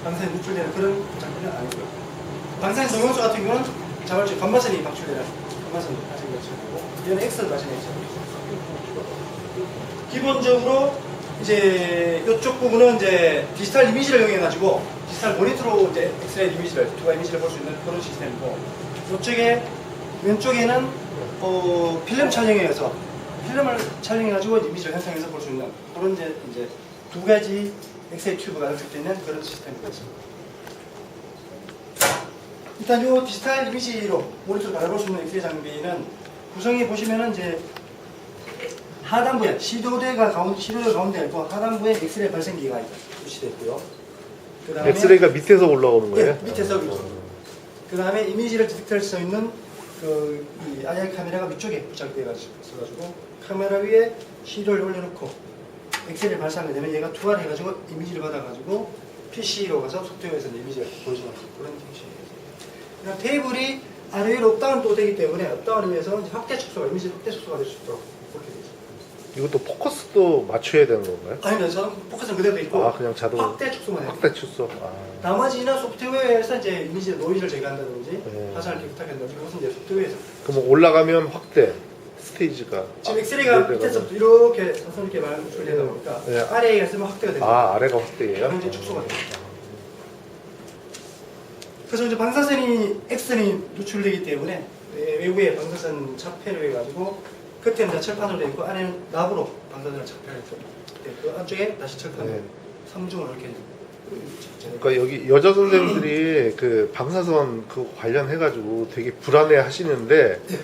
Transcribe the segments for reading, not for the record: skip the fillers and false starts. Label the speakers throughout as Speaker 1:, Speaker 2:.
Speaker 1: 방사선이 누출되는 그런 장비는 아니고요. 방사선 정용수 같은 경우는 자발적 감마선이 방출되는 감마선 발생 장치고, 이건 X 발생 장치입니다. 기본적으로 이제 이쪽 부분은 이제 디지털 이미지를 이용해 가지고 디지털 모니터로 이제 엑스레이 이미지를 두가 이미지를 볼 수 있는 그런 시스템이고, 이쪽에 왼쪽에는 필름 촬영해서 필름을 촬영해 가지고 이미지를 형성해서 볼 수 있는 그런 이제 두 가지 엑스레이 튜브가 연결되어 있는 그런 시스템이 되겠습니다. 일단 이 디지털 이미지로 모니터를 바라볼 수 있는 엑스레이 장비는 구성해 보시면은 이제 하단부에 시도대가 가운데 있고 하단부에 엑스레이 발생기가 위치되어 있고요. 그다음에
Speaker 2: 엑스레이가 밑에서 올라오는 거예요?
Speaker 1: 네, 밑에서 그 다음에 이미지를 디텍트할 수 있는 이 IR 카메라가 위쪽에 부착되어 있어가지고 카메라 위에 시도를 올려놓고 엑스레이를 발사하게 되면 얘가 투하를 해가지고 이미지를 받아가지고 PC로 가서 소프트웨어에서 이미지를 보여주는 그런 형식이에요. 그냥 테이블이 아래 위로 업다운 또 되기 때문에 업다운을 위해서 확대 축소가 이미지 확대 축소가 될 수 있도록 그렇게 되어 있습니다.
Speaker 2: 이것도 포커스도 맞춰야 되는 건가요?
Speaker 1: 아니면 저는 포커스는 그대로 돼 있고
Speaker 2: 그냥 자동
Speaker 1: 확대 축소만 해요.
Speaker 2: 확대 축소.
Speaker 1: 나머지는 소프트웨어에서 이제 이미지 노이즈를 제거한다든지
Speaker 2: 네.
Speaker 1: 화상을 깨끗하게 한다든지 그것은 이제 소프트웨어에서.
Speaker 2: 그럼 올라가면 확대 스테이지가
Speaker 1: 지금 엑스레이가 밑에서부터 이렇게 사선이렇게 발출되다 보니까
Speaker 2: 네.
Speaker 1: 아래에 있으면 확대가 됩니다.
Speaker 2: 아래가 확대예요?
Speaker 1: 현재 축소가 됩니다. 그래서 이제 방사선이 X선이 누출되기 때문에 외부에 방사선 차폐를 해가지고 끝에는 다 철판으로 되어 있고 안에는 납으로 방사선을 차폐를 했고 안쪽에 다시 철판으로
Speaker 2: 네.
Speaker 1: 3중으로 이렇게.
Speaker 2: 그러니까 여기 여자 선생님들이 그 방사선 그 관련해가지고 되게 불안해 하시는데
Speaker 1: 네.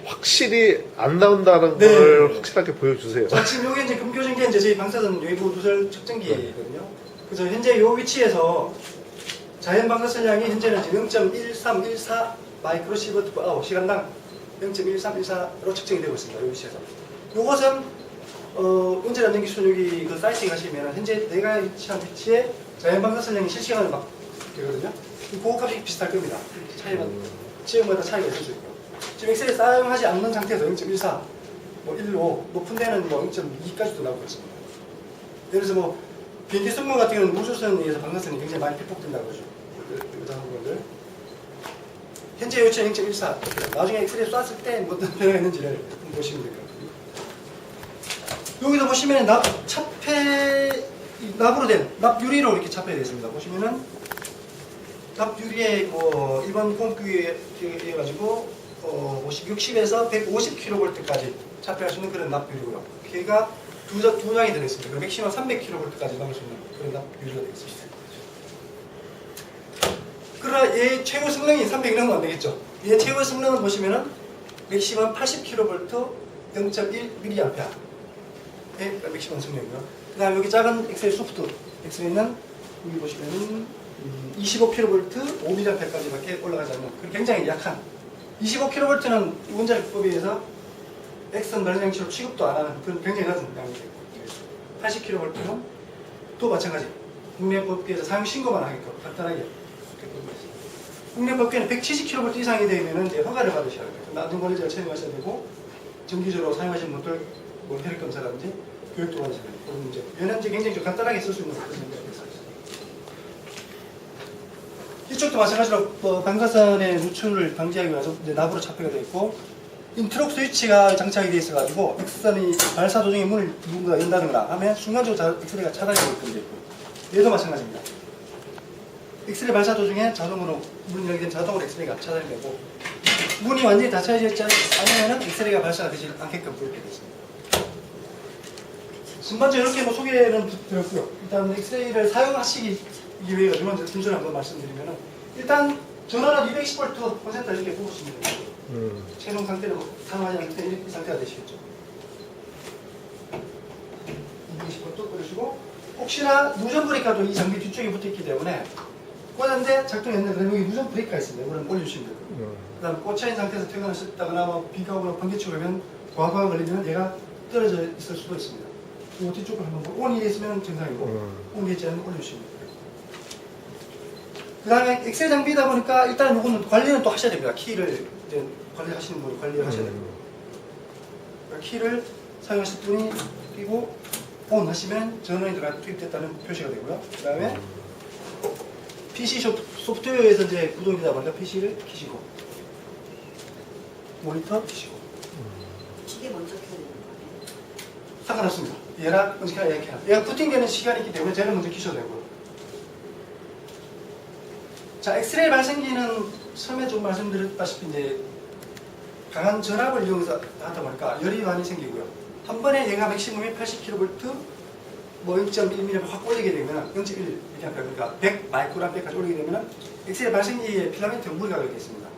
Speaker 2: 확실히 안 나온다는
Speaker 1: 네.
Speaker 2: 걸 확실하게 보여주세요.
Speaker 1: 자, 지금 여기 이제 금교진 게 이제 저희 방사선 외부 누설 측정기거든요. 그래서 현재 이 위치에서 자연 방사선량이 현재는 0.1314 마이크로시버트 per hour 시간당 0.1314로 측정이 되고 있습니다. 이 위치에서. 이것은 운전 안전기 순육이 그 사이트에 가시면 현재 내가 위치한 위치에 자연 방사선량이 실시간으로 막 되거든요. 그 값이 비슷할 겁니다. 차이가 지역마다 차이가 있을 수 있고. 지금 엑셀에 사용하지 않는 상태에서 0.14, 뭐 1로 높은 데는 뭐 0.2까지도 나오고 있습니다. 예를 들어서 뭐 비행기 승무 같은 경우는 우주선에 의해서 방사선이 굉장히 많이 피폭된다고 그러죠. 여자분들. 현재 요체는 0.14. 나중에 엑셀에 쐈을 때 뭐 어떤 변화가 있는지를 보시면 될 것 같아요. 여기도 보시면 납으로 된 납 유리로 이렇게 차폐되어 있습니다. 보시면은 납 유리에 뭐 일반 공구에 가지고 60에서 150kV까지 차폐할 수 있는 그런 납 유리고요. 걔가 두 장이 들어있습니다. 맥시멈 300kV까지 나올 수 있는 그런 납 유리가 되어 있습니다. 그러나 얘 최고 성능이 300이 넘으면 안 되겠죠. 얘 최고 성능은 보시면은 맥시멈 80kV 0.1mA의 맥시멈 성능이고요. 그 다음에 여기 작은 엑셀 소프트 엑셀에는 여기 보시면은 25kV 5mA까지밖에 올라가지 않는 굉장히 약한 25kV는 원자력법에 의해서 X선 발생장치로 취급도 안 하는 그런 굉장히 낮은 양이에요. 80kV는 또 마찬가지 국내법규에서 사용 신고만 하게끔 간단하게 국내법규에는 170kV 이상이 되면 이제 허가를 받으셔야 돼요. 나중 관리자를 채용하셔야 되고 정기적으로 사용하시는 분들 뭐 혈액 검사라든지 교육도 받으셔야 돼요. 그런 문제. 얘는 이제 굉장히 좀 간단하게 쓸 수 있는 그런 문제가 있어요. 이쪽도 마찬가지로 방사선의 누출을 방지하기 위해서 이제 납으로 차폐가 되어 있고 인트록 스위치가 장착이 되어 있어가지고 엑스선이 발사 도중에 문을 누군가 연다든가 하면 순간적으로 엑스레이가 차단이 되어 있고 얘도 마찬가지입니다. 엑스레이 발사 도중에 자동으로 문이 열게 되면 자동으로 엑스레이가 차단이 되고 문이 완전히 닫혀져 있지 않으면 엑스레이가 발사가 되지 않게끔 그렇게 되어 있습니다. 전반적으로 이렇게 소개는 드렸고요. 일단 엑스레이를 사용하시기 위해 순서를 한번 말씀드리면은 일단 전원은 210V 콘센트 이렇게 꼽으시면 됩니다. 최종 상태는 사용하지 않을 때 이 상태가 되시겠죠. 220V 꽂으시고 혹시나 누전 브레이크도 이 장비 뒤쪽에 붙어있기 때문에 꽂았는데 작동했는데 그럼 여기 누전 브레이크가 있습니다. 이거는 올려주시면 되고 그 다음에 꽂혀있는 상태에서 퇴근하셨다거나 뭐 비가 오거나 번개치고 그러면 과거가 걸리면 얘가 떨어져 있을 수도 있습니다. 이 뒤쪽을 한번 보고 온이 있으면 정상이고 온이 있지 않으면 올려주시면 됩니다. 그 다음에 엑셀 장비다 보니까 일단 이거는 관리는 또 하셔야 됩니다. 키를 이제 관리하시는 분이 관리를 하셔야 됩니다. 그러니까 키를 사용하실 분이 끼고 온 하시면 전원이 들어가 투입됐다는 표시가 되고요. 그 다음에 PC 소프트웨어에서 이제 구동이 되다 보니까 PC를 키시고 모니터 키시고
Speaker 3: 기계 먼저 켜야 되는 거예요?
Speaker 1: 상관없습니다. 얘랑 언제나 얘랑 얘가 부팅되는 시간이 있기 때문에 쟤를 먼저 키셔도 되고요. 자, 엑스레이 발생기는 처음에 좀 말씀드렸다시피 이제 강한 전압을 이용해서 하다 보니까 열이 많이 생기고요. 한 번에 얘가 맥시멈이 80kV 뭐 0.1mm 확 올리게 되면 0.1mA 그러니까 100 마이크로암페어까지 올리게 되면 엑스레이 발생기에 필라멘트가 무리가 걸게 있습니다.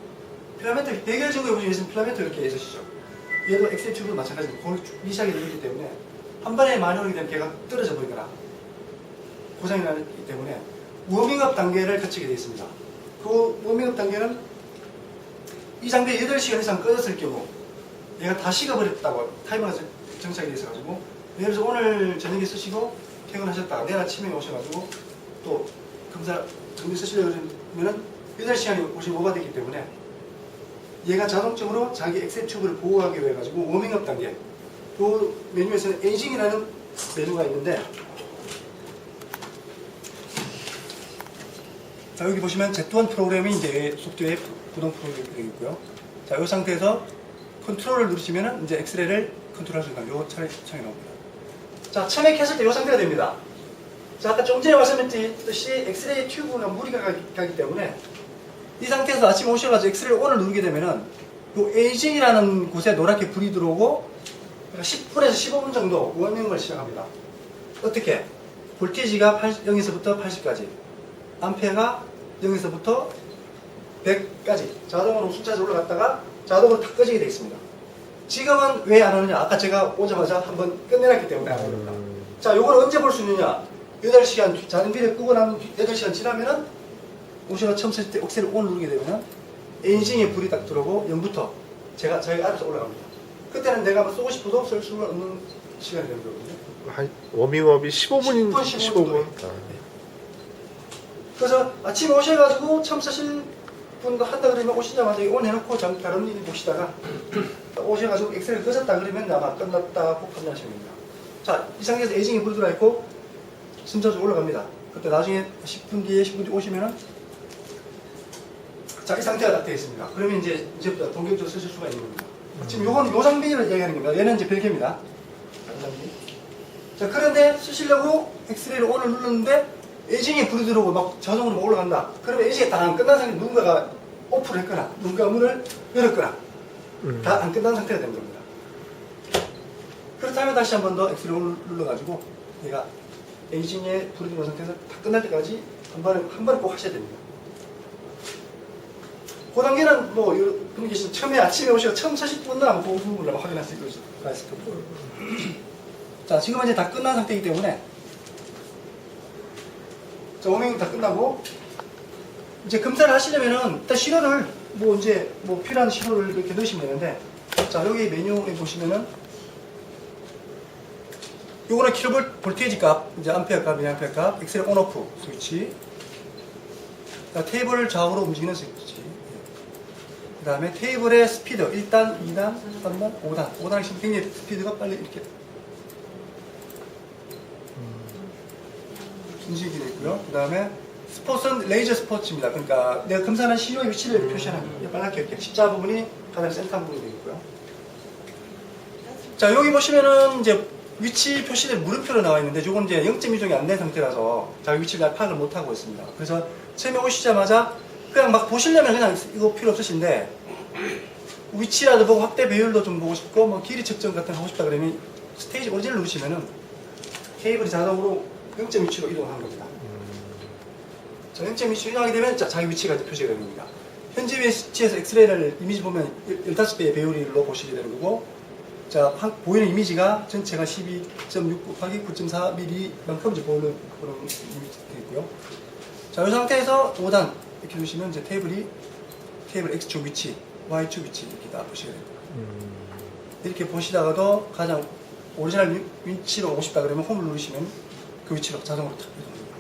Speaker 1: 필라멘트 백열전구에 보시면 필라멘트 이렇게 있으시죠. 얘도 엑스레이 튜브도 마찬가지입니다. 거의 미세하게 늘기 때문에 한 번에 많이 올리게 되면 걔가 떨어져 버리거나 고장이 나기 때문에 워밍업 단계를 거치게 되어 있습니다. 그 워밍업 단계는 이 장비에 8시간 이상 꺼졌을 경우 얘가 다 식어버렸다고 타이머가 정착이 되어 있어가지고 예를 들어서 오늘 저녁에 쓰시고 퇴근하셨다가 내일 아침에 오셔가지고 또 검사 정비 쓰시려고 그러면 8시간이 훨씬 오버되기 때문에 얘가 자동적으로 자기 엑셀 튜브를 보호하기 위해 가지고 워밍업 단계 그 메뉴에서는 에이징이라는 메뉴가 있는데 자 여기 보시면 Z1 프로그램이 이제 소프트웨어 구동 프로그램이 되어 있고요. 자 이 상태에서 컨트롤을 누르시면 이제 엑스레이를 컨트롤할 수 있는 요 창이 나옵니다. 자 처음에 켰을 때 이 상태가 됩니다. 자 아까 좀 전에 말씀드렸듯이 엑스레이 튜브가 무리가 가기 때문에 이 상태에서 아침에 오셔가지고 엑스레이 ON을 누르게 되면은 요 에이징이라는 곳에 노랗게 불이 들어오고 10분에서 15분 정도 워밍을 시작합니다. 어떻게? 볼티지가 0에서부터 80까지 암페어가 0에서부터 100까지 자동으로 숫자가 올라갔다가 자동으로 다 꺼지게 되어 있습니다. 지금은 왜 안 하느냐? 아까 제가 오자마자 한번 끝내놨기 때문에 안 합니다. 자, 요걸 언제 볼 수 있느냐? 8시간 자동비를 끄고 난 8시간 지나면은 오셔서 처음 쓸 때 엑셀을 ON 누르게 되면은 에이징에 불이 딱 들어오고 0부터 저희가 알아서 올라갑니다. 그때는 내가 뭐 쏘고 싶어도 쓸 수가 없는 시간이 되는 거거든요.
Speaker 2: 한 워밍업이 15분인 15분.
Speaker 1: 그래서 아침에 오셔가지고 처음 쓰실 분도 한다 그러면 오시자마자 ON 해놓고 다른 일 보시다가 오셔가지고 엑셀을 끄셨다 그러면 아마 끝났다고 판단하시면 됩니다. 자, 이 상태에서 에이징이 불 들어있고 순차적으로 올라갑니다. 그때 나중에 10분 뒤에 오시면은 자, 이 상태가 딱 되어 있습니다. 그러면 이제부터 본격적으로 쓰실 수가 있는 겁니다. 지금 요건 요 장비를 얘기하는 겁니다. 얘는 이제 별개입니다. 다른 장비. 자, 그런데 쓰시려고 엑스레이를 ON을 눌렀는데 에이징이 불이 들어오고 막 자동으로 막 올라간다. 그러면 에이징이 다 안 끝난 상태에 누군가가 오프를 했거나 누군가 문을 열었거나 다 안 끝난 상태가 되는 겁니다. 그렇다면 다시 한 번 더 엑스레이 ON을 눌러가지고 얘가 에이징에 불이 들어온 상태에서 다 끝날 때까지 한 번에 꼭 하셔야 됩니다. 그 단계는 뭐 여러분 계신 처음에 아침에 오셔서 처음 쓰실 분은 아마 그 부분을 확인할 수 있을 거고 자 지금은 이제 다 끝난 상태이기 때문에 자 워밍 다 끝나고 이제 검사를 하시려면은 일단 신호를 뭐 이제 뭐 필요한 신호를 이렇게 넣으시면 되는데 자 여기 메뉴에 보시면은 요거는 킬로볼트 볼테이지 값 이제 암페어 값, 미리암페어 값, 엑셀 온오프 스위치 자, 테이블 좌우로 움직이는 스위치 그 다음에 테이블의 스피드 1단, 2단, 3단, 5단 5단이 지금 굉장히 스피드가 빨리 이렇게 인식이 되어 있고요. 그 다음에 스폿은 레이저 스포츠입니다. 그러니까 내가 검사하는 신호의 위치를 표시하는 거예요. 빨갛게 이렇게 십자 부분이 가장 센터 부분이 되어 있고요. 자 여기 보시면은 이제 위치 표시된 물음표로 나와 있는데 이건 이제 0.2종이 안 된 상태라서 자기 위치를 잘 파악을 못 하고 있습니다. 그래서 처음에 오시자마자 그냥 막 보시려면 그냥 이거 필요 없으신데 위치라도 보고 확대 배율도 좀 보고 싶고 뭐 길이 측정 같은 거 하고 싶다 그러면 스테이지 오리진을 누르시면은 케이블이 자동으로 0.2로 이동하는 겁니다. 자, 0.2로 이동하게 되면 자기 위치가 이제 표시가 됩니다. 현재 위치에서 엑스레이를 이미지 보면 15배의 배율로 보시게 되는 거고 자, 보이는 이미지가 전체가 12.6 곱하기 9.4mm만큼 이제 보이는 그런 이미지가 있고요. 자, 이 상태에서 5단 이렇게 두시면 이제 테이블 X축 위치, Y축 위치 이렇게 다 보시게 됩니다. 이렇게 보시다가도 가장 오리지널 위치로 오고 싶다 그러면 홈을 누르시면 그 위치로 자동으로 탁 이동합니다.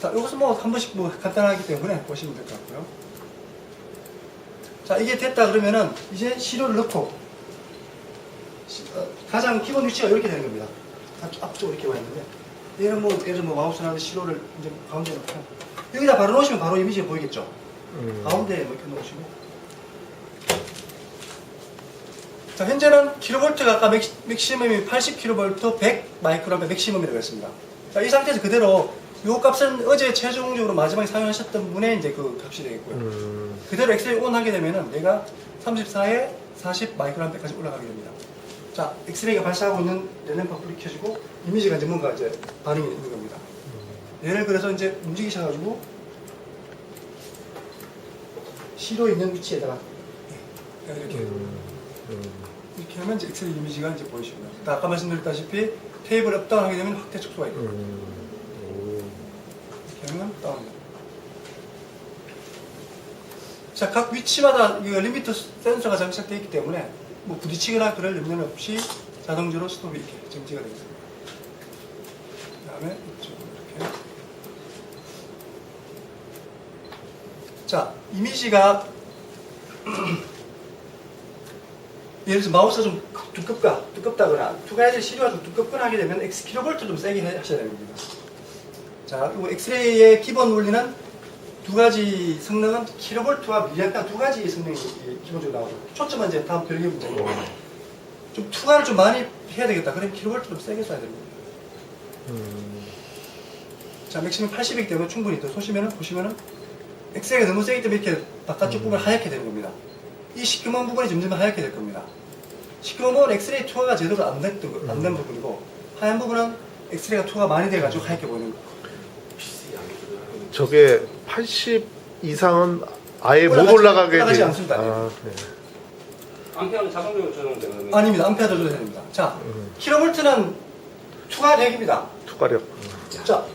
Speaker 1: 자, 이것은 뭐 한 번씩 뭐 간단하기 때문에 보시면 될 것 같고요. 자, 이게 됐다 그러면은 이제 시료를 넣고 가장 기본 위치가 이렇게 되는 겁니다. 앞쪽으로 이렇게 와 있는데 얘는 뭐 예를 들어 뭐 마우스나 시로를 이제 가운데 놓고 여기다 바로 놓으시면 바로 이미지가 보이겠죠. 가운데에 뭐 이렇게 놓으시고. 자, 현재는 킬로볼트가 아까 맥시멈이 80kV 100 마이크로암페어 맥시멈이라고 했습니다. 자, 이 상태에서 그대로 이 값은 어제 최종적으로 마지막에 사용하셨던 분의 이제 그 값이 되겠고요. 그대로 엑셀이 온 하게 되면은 얘가 34에 40 마이크로암페어까지 올라가게 됩니다. 자, 엑스레이가 발사하고 있는 렐렘파 불이 켜지고 이미지가 이제 뭔가 이제 반응이 있는 겁니다. 얘를 그래서 이제 움직이셔가지고 C로 있는 위치에다가 이렇게 이렇게 하면 이제 엑셀 이미지가 이제 보이시고요. 아까 말씀드렸다시피 테이블 업다운 하게 되면 확대 촉수가 있고 이렇게 하면 다운입니다. 자, 각 위치마다 이 리미터 센서가 장착되어 있기 때문에 뭐 부딪히거나 그럴 염려는 없이 자동적으로 스톱이 이렇게 정지가 되겠습니다. 그 다음에 이쪽으로 이렇게. 자, 이미지가 예를 들어서 마우스가 좀 두껍다거나 투가이드 시료가 좀 두껍거나 하게 되면 X 킬로볼트 좀 세게 하셔야 됩니다. 자, 그리고 엑스레이의 기본 원리는 두 가지 성능은 킬로볼트와 밀리암페어 두 가지 성능이 기본적으로 나오죠. 초점은 이제 다음 별개 문제고 좀 투과를 좀 많이 해야 되겠다. 그럼 킬로볼트 좀 세게 써야 됩니다. 자, 맥시멈 80이기 때문에 충분히 더 쏘시면은 보시면은 엑스레이가 너무 세기 때문에 이렇게 바깥쪽 부분이 하얗게 되는 겁니다. 이 시커먼 부분이 점점 하얗게 될 겁니다. 시커먼 부분은 엑스레이 투과가 제대로 안 된 부분이고 하얀 부분은 엑스레이가 투과가 많이 돼가지고 하얗게 보이는 거예요.
Speaker 2: 저게 80 이상은 아예 못 올라가지
Speaker 1: 않습니다.
Speaker 2: 네.
Speaker 4: 암페어는 자동적으로 조정되는
Speaker 1: 아닙니다. 암페어도 조절해야 됩니다. 자, 킬로볼트는 투과력입니다.
Speaker 2: 투과력.
Speaker 1: 자,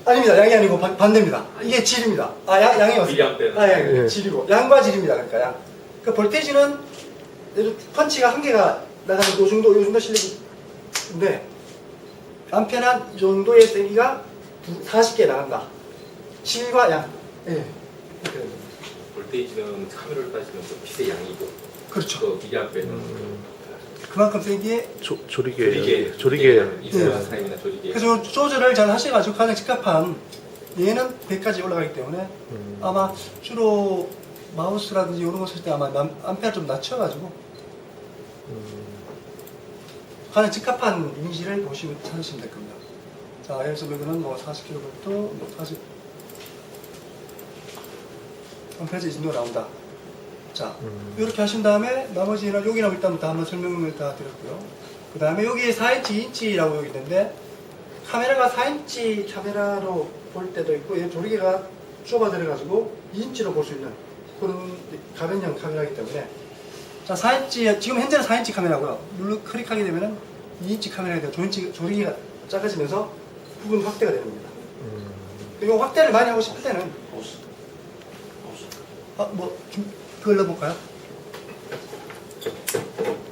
Speaker 1: 아닙니다. 양이 아니고 반대입니다. 이게 질입니다. 양이 맞습니다. 양이
Speaker 2: 예.
Speaker 1: 질이고 양과 질입니다. 그러니까 양. 그 볼테이지는 펀치가 한 개가 나가는 요 정도 실력인데 암페어는 이 정도의 세기가 40개 나간다. 질과 양. 예. 이렇게 됩니다.
Speaker 4: 볼테이지는 카메라를 따지면 또 빛의 양이고
Speaker 1: 그렇죠.
Speaker 4: 또 미리암페어는
Speaker 1: 그만큼 세기에
Speaker 2: 조리개
Speaker 4: 이스라엘 타임이나 조리개.
Speaker 1: 그래서 조절을 잘 하셔가지고 가장 적합한 얘는 100까지 올라가기 때문에 아마 주로 마우스라든지 이런 거 쓸 때 아마 암페어 좀 낮춰가지고 가장 적합한 이미지를 보시면 찾으시면 될 겁니다. 자, 예를 들어서 이거는 뭐 40kV, 뭐 40 암페어지 이 정도 나온다. 자, 이렇게 하신 다음에 나머지는 여기는 일단부터 한번 설명을 다 드렸고요. 그 다음에 여기 4인치, 2인치라고 여기 있는데 카메라가 4인치 카메라로 볼 때도 있고 얘 조리개가 좁아 들어가지고 2인치로 볼 수 있는 그런 가변형 카메라이기 때문에 자, 4인치, 지금 현재는 4인치 카메라고요. 클릭하게 되면은 2인치 카메라에 대한 조리개가 작아지면서 부분 확대가 되는 겁니다. 그리고 확대를 많이 하고 싶을 때는 그걸 넣어볼까요?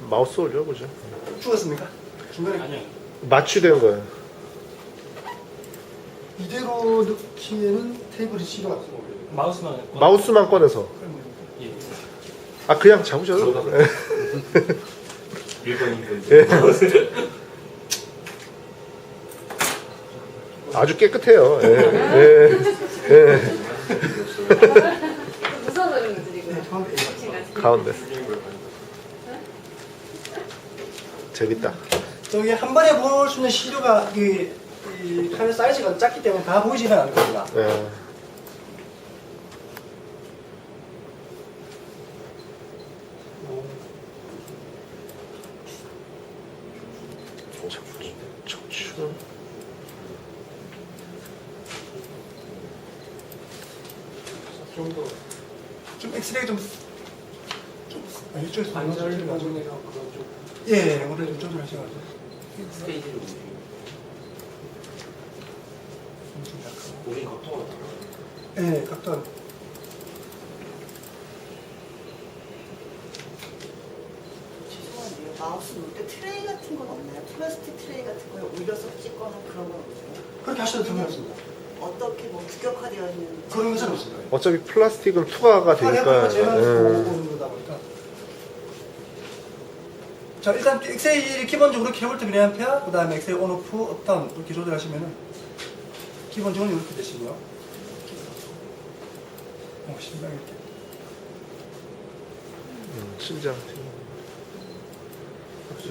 Speaker 2: 마우스 올려보죠.
Speaker 1: 죽었습니까? 중간에
Speaker 4: 아니요.
Speaker 2: 맞추되는 거예요.
Speaker 1: 이대로 넣기에는 테이블이 C가 없고
Speaker 2: 마우스만 꺼내서.
Speaker 4: 예.
Speaker 2: 아 그냥 잡으셔도.
Speaker 4: 1번,
Speaker 2: 예.
Speaker 4: 2번.
Speaker 2: 아주 깨끗해요. 예.
Speaker 5: 무서워서 그런 거지 지금.
Speaker 1: 네, 가운데
Speaker 2: 가운데. 재밌다.
Speaker 1: 저기 한 번에 볼 수 있는 시료가 이 카메라 사이즈가 작기 때문에 다 보이지는 않을 겁니다.
Speaker 2: 예. 척추.
Speaker 1: 좀 엑스레이 이쪽에서 예, 오늘 좀 조절하셔가지고
Speaker 4: 스테이지를
Speaker 1: 좀 약하고
Speaker 4: 우리 각도가
Speaker 1: 예, 각도
Speaker 3: 죄송한데요. 마우스 놓을 때 트레이 같은 건 없나요? 플라스틱 트레이 같은 걸 올려서 찍거나 그런 건 없어요?
Speaker 1: 그렇게 하셔도 상관없습니다.
Speaker 3: 어떻게 뭐 규격화되어 있는
Speaker 1: 그런 것은 없습니다.
Speaker 2: 어차피 플라스틱은 투과가 되니까.
Speaker 1: 제가
Speaker 2: 예.
Speaker 1: 보는 거다 보니까 자, 일단 엑셀이 기본적으로 킬로볼트 미리암페어, 그 다음에 엑셀 온오프, 업다운 이렇게 조절하시면은 기본적으로 이렇게 되시고요. 심장 이렇게.
Speaker 2: 심장.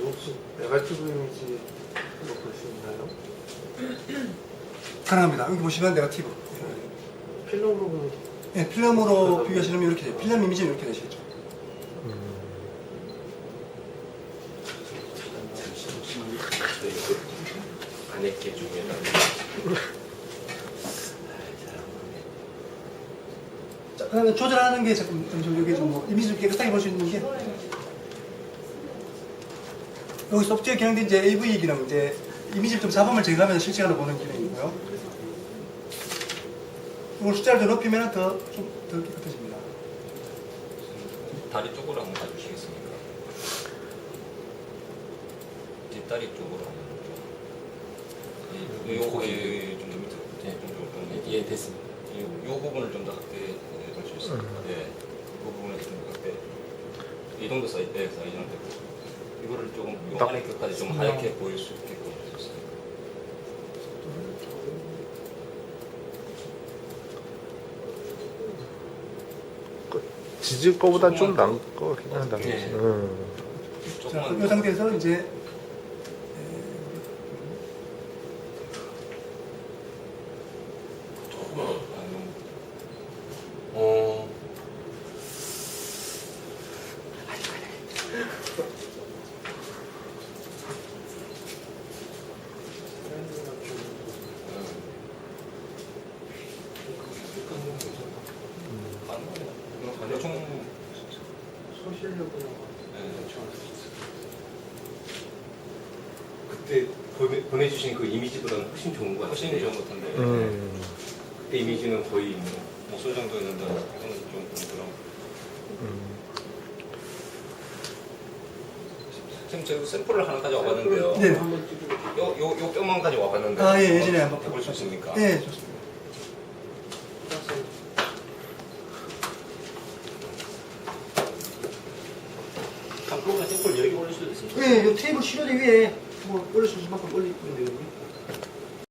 Speaker 2: 혹시 네가티브 이미지 볼 수 있나요?
Speaker 1: 가능합니다. 여기 보시면 네거티브.
Speaker 2: 필름으로
Speaker 1: 네, 필름으로 비교하시면 이렇게 돼요. 필름 이미지는 이렇게 되시죠.
Speaker 4: 안에 게 중에
Speaker 1: 자, 그다음에 조절하는 게 조금 여기 좀뭐 이미지 좀 깨끗하게 볼 수 있는 게 여기 소프트웨어 기능도 이제 AV 기능 이제 이미지를 좀 잡음을 제거하면 실시간으로 보는 기능이고요. 이걸 숫자를 더 높이면 더 깨끗해집니다.
Speaker 6: 다리 쪽으로 한번 가주시겠습니까? 뒷다리 쪽으로 한번 좀. 요거에 좀더 밑으로. 네, 좀.
Speaker 4: 예, 됐습니다.
Speaker 6: 요 부분을 좀 더 확대해 볼 수 있습니다. 네. 그 부분에서 좀 확대. 이 정도 사이즈는 되고. 이거를 조금 요 안에 끝까지 좀 하얗게 보일 수 있게끔 해주세요.
Speaker 2: 지질 거보다 좀 나은 거 같긴 하다.
Speaker 4: 네.
Speaker 1: 자,
Speaker 6: 조금만
Speaker 1: 이 상태에서 이제
Speaker 4: 어,
Speaker 6: 대충
Speaker 4: 그때 보내주신 그 이미지보다는 훨씬 좋은 것
Speaker 6: 훨씬
Speaker 4: 같아요.
Speaker 6: 좋은 것 같은데
Speaker 4: 그때 이미지는 거의
Speaker 6: 목소 정도였는데 이거는 좀 그런. 지금 제가 샘플을 하나 가져와봤는데요.
Speaker 1: 네.
Speaker 6: 요 뼈만 가져와봤는데.
Speaker 1: 아, 예, 예전에 한번
Speaker 6: 해볼 수 있습니까?
Speaker 1: 네, 좋습니다.
Speaker 4: 프로그램 샘플 여러 개 올릴 수도 있습니다.
Speaker 1: 네, 이 테이블 시료대 위에 뭐 올려주실 만큼 올리고 있는데 여기.